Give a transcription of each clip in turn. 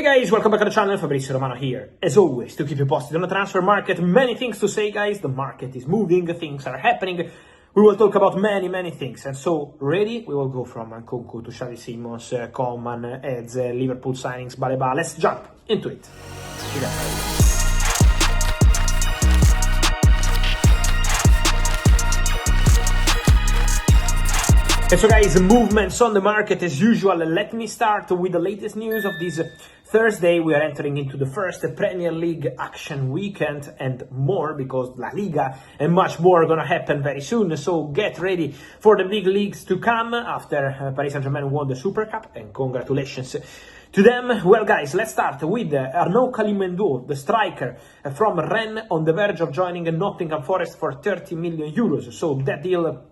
guys, welcome back to the channel. Fabrizio Romano here, as always, to keep you posted on the transfer market. Many things to say, guys. The market is moving, things are happening. We will talk about many things. And so, ready? We will go from Nkunku to Xavi Simons, Coman, Eze, Liverpool signings, Baleba. Let's jump into it. And so guys, movements on the market as usual. Let me start with the latest news of this Thursday. We are entering into the first Premier League action weekend and more, because La Liga and much more are going to happen very soon. So get ready for the big leagues to come after Paris Saint-Germain won the Super Cup, and congratulations to them. Well guys, let's start with Arnaud Kalimuendo, the striker from Rennes, on the verge of joining Nottingham Forest for 30 million euros. So that deal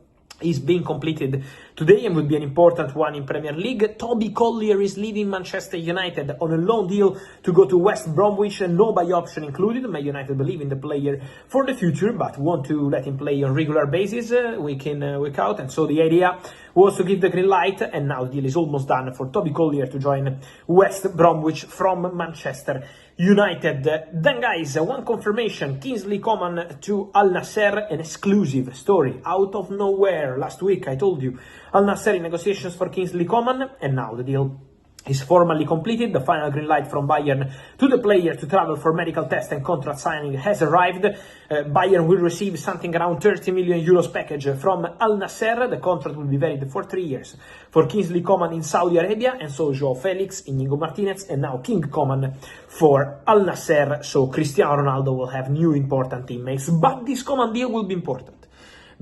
is being completed today and will be an important one in Premier League. Toby Collier is leaving Manchester United on a loan deal to go to West Bromwich, and no buy option included. Man United believe in the player for the future, but want to let him play on regular basis, week in, week out. And so the idea was to give the green light, and now the deal is almost done for Toby Collier to join West Bromwich from Manchester United. Then guys, one confirmation: Kingsley Coman to Al-Nassr, an exclusive story out of nowhere. Last week I told you Al-Nassr in negotiations for Kingsley Coman, and now the deal is formally completed. The final green light from Bayern to the player to travel for medical test and contract signing has arrived. Bayern will receive something around 30 million euros package from Al-Nassr. The contract will be valid for 3 years for Kingsley Coman in Saudi Arabia, and so Joao Felix, Inigo Martinez, and now King Coman for Al-Nassr. So Cristiano Ronaldo will have new important teammates. But this Coman deal will be important,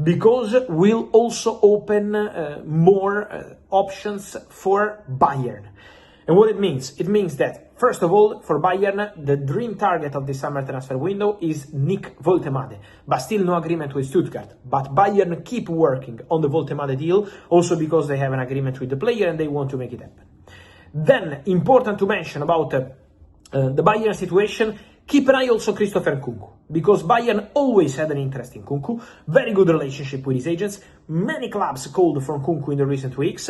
because we'll also open more options for Bayern. And what it means? It means that, first of all, for Bayern, the dream target of the summer transfer window is Nick Woltemade, but still no agreement with Stuttgart. But Bayern keep working on the Woltemade deal, also because they have an agreement with the player and they want to make it happen. Then, important to mention about the Bayern situation, keep an eye also Christopher Nkunku, because Bayern always had an interest in Nkunku, very good relationship with his agents. Many clubs called for Nkunku in the recent weeks: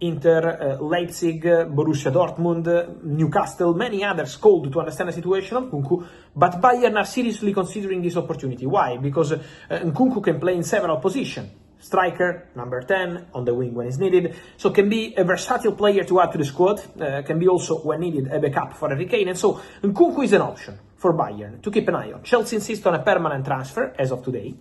Inter, Leipzig, Borussia Dortmund, Newcastle, many others called to understand the situation of Nkunku, but Bayern are seriously considering this opportunity. Why? Because Nkunku can play in several positions. Striker, number 10, on the wing when it's needed, so can be a versatile player to add to the squad, can be also, when needed, a backup for Harry Kane, and so Nkunku is an option for Bayern to keep an eye on. Chelsea insists on a permanent transfer as of today,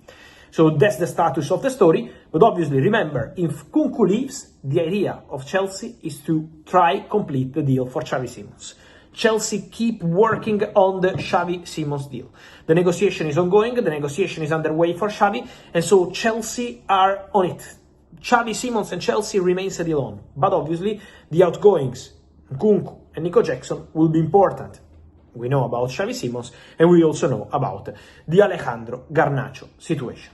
so that's the status of the story. But obviously, remember, if Nkunku leaves, the idea of Chelsea is to try complete the deal for Xavi Simons. Chelsea keep working on the Xavi Simons deal. The negotiation is ongoing, the negotiation is underway for Xavi, and so Chelsea are on it. Xavi Simons and Chelsea remains a deal on, but obviously the outgoings, Nkunku and Nico Jackson, will be important. We know about Xavi Simons, and we also know about the Alejandro Garnacho situation.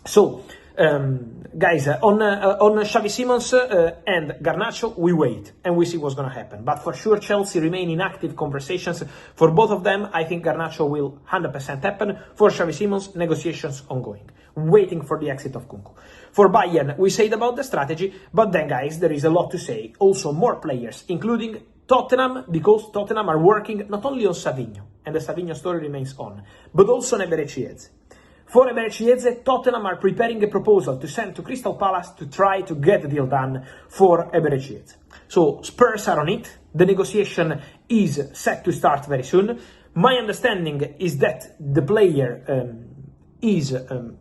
So, guys, on Xavi Simons and Garnacho, we wait and we see what's going to happen. But for sure, Chelsea remain in active conversations for both of them. I think Garnacho will 100% happen. For Xavi Simons, negotiations ongoing, waiting for the exit of Nkunku. For Bayern, we said about the strategy, but then, guys, there is a lot to say. Also, more players, including Tottenham, because Tottenham are working not only on Savinho, and the Savinho story remains on, but also on Eberechi Eze. For Eberechi Eze, Tottenham are preparing a proposal to send to Crystal Palace to try to get the deal done for Eberechi Eze. So Spurs are on it. The negotiation is set to start very soon. My understanding is that the player is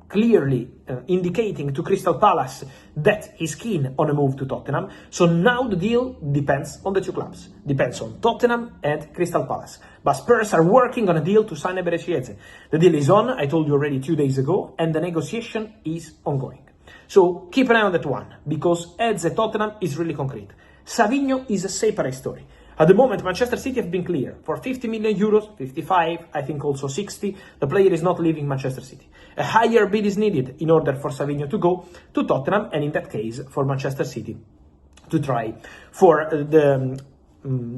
clearly indicating to Crystal Palace that he's keen on a move to Tottenham. So now the deal depends on the two clubs. Depends on Tottenham and Crystal Palace. But Spurs are working on a deal to sign Eberechi Eze. The deal is on, I told you already 2 days ago, and the negotiation is ongoing. So keep an eye on that one, because Eze Tottenham is really concrete. Savio is a separate story. At the moment, Manchester City have been clear. For 50 million euros, 55, I think also 60, the player is not leaving Manchester City. A higher bid is needed in order for Savinho to go to Tottenham, and in that case, for Manchester City to try for the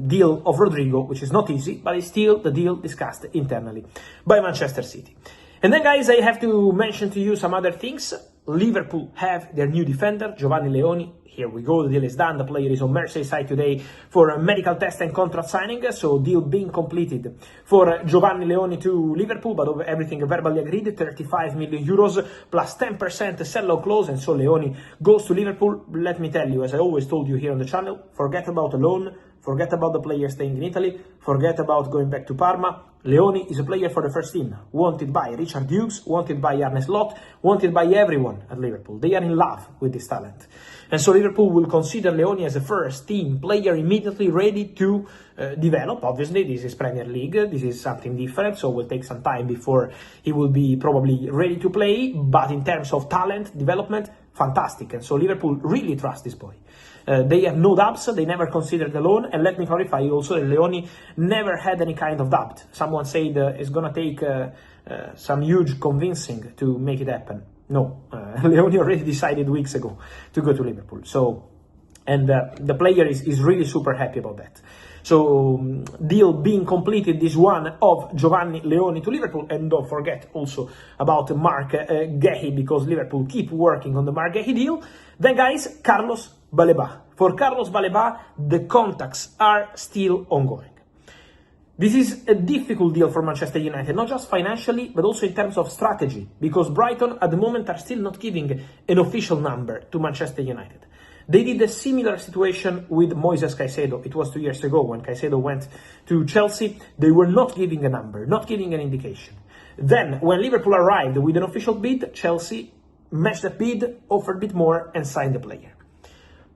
deal of Rodrigo, which is not easy, but is still the deal discussed internally by Manchester City. And then, guys, I have to mention to you some other things. Liverpool have their new defender, Giovanni Leoni. Here we go, the deal is done. The player is on Merseyside today for a medical test and contract signing. So deal being completed for Giovanni Leoni to Liverpool, but everything verbally agreed, 35 million euros plus 10% sell-out clause. And so Leoni goes to Liverpool. Let me tell you, as I always told you here on the channel, forget about a loan, forget about the player staying in Italy, forget about going back to Parma. Leoni is a player for the first team, wanted by Richard Hughes, wanted by Arnaud, wanted by everyone at Liverpool. They are in love with this talent. And so Liverpool will consider Leoni as a first team player immediately ready to develop. Obviously, this is Premier League, this is something different, so it will take some time before he will be probably ready to play. But in terms of talent, development, fantastic. And so Liverpool really trusts this boy. They have no doubts, they never considered the loan, and let me clarify also that Leoni never had any kind of doubt. Someone said it's going to take some huge convincing to make it happen. No, Leoni already decided weeks ago to go to Liverpool. So, and the player is really super happy about that. So, deal being completed, this one of Giovanni Leoni to Liverpool. And don't forget also about Marc Guehi, because Liverpool keep working on the Marc Guehi deal. Then guys, Carlos Baleba. For Carlos Baleba, the contacts are still ongoing. This is a difficult deal for Manchester United, not just financially, but also in terms of strategy, because Brighton at the moment are still not giving an official number to Manchester United. They did a similar situation with Moises Caicedo. It was 2 years ago when Caicedo went to Chelsea. They were not giving a number, not giving an indication. Then, when Liverpool arrived with an official bid, Chelsea matched that bid, offered a bit more, and signed the player.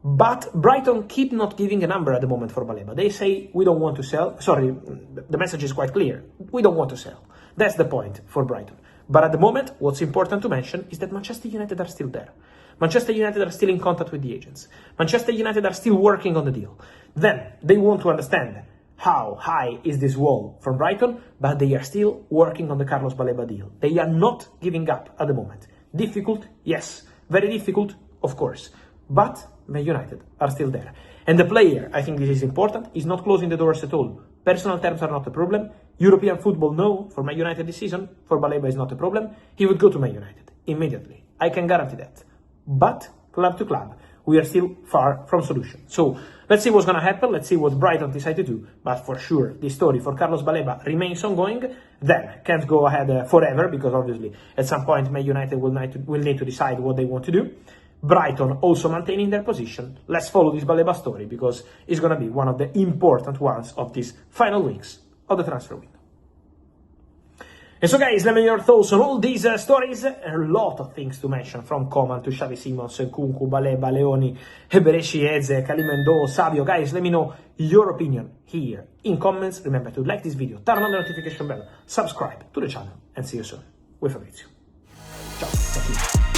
But Brighton keep not giving a number at the moment for Baleba. They say, we don't want to sell. Sorry, the message is quite clear. We don't want to sell. That's the point for Brighton. But at the moment, what's important to mention is that Manchester United are still there. Manchester United are still in contact with the agents. Manchester United are still working on the deal. Then they want to understand how high is this wall from Brighton, but they are still working on the Carlos Baleba deal. They are not giving up at the moment. Difficult? Yes. Very difficult? Of course. But Man United are still there. And the player, I think this is important, is not closing the doors at all. Personal terms are not a problem. European football, no. For Man United this season, for Baleba is not a problem. He would go to Man United immediately. I can guarantee that. But club to club, we are still far from solution. So let's see what's going to happen. Let's see what Brighton decide to do. But for sure, the story for Carlos Baleba remains ongoing. Then can't go ahead forever, because obviously at some point Man United will need to decide what they want to do. Brighton also maintaining their position. Let's follow this Baleba story, because it's going to be one of the important ones of these final weeks of the transfer window. And so guys, let me know your thoughts on all these stories. A lot of things to mention, from Coman to Xavi Simons, Nkunku, Baleba, Leoni, Eberechi Eze, Kalimuendo, Savio. Guys, let me know your opinion here in comments. Remember to like this video, turn on the notification bell, subscribe to the channel, and see you soon with Fabrizio. Ciao, thank you.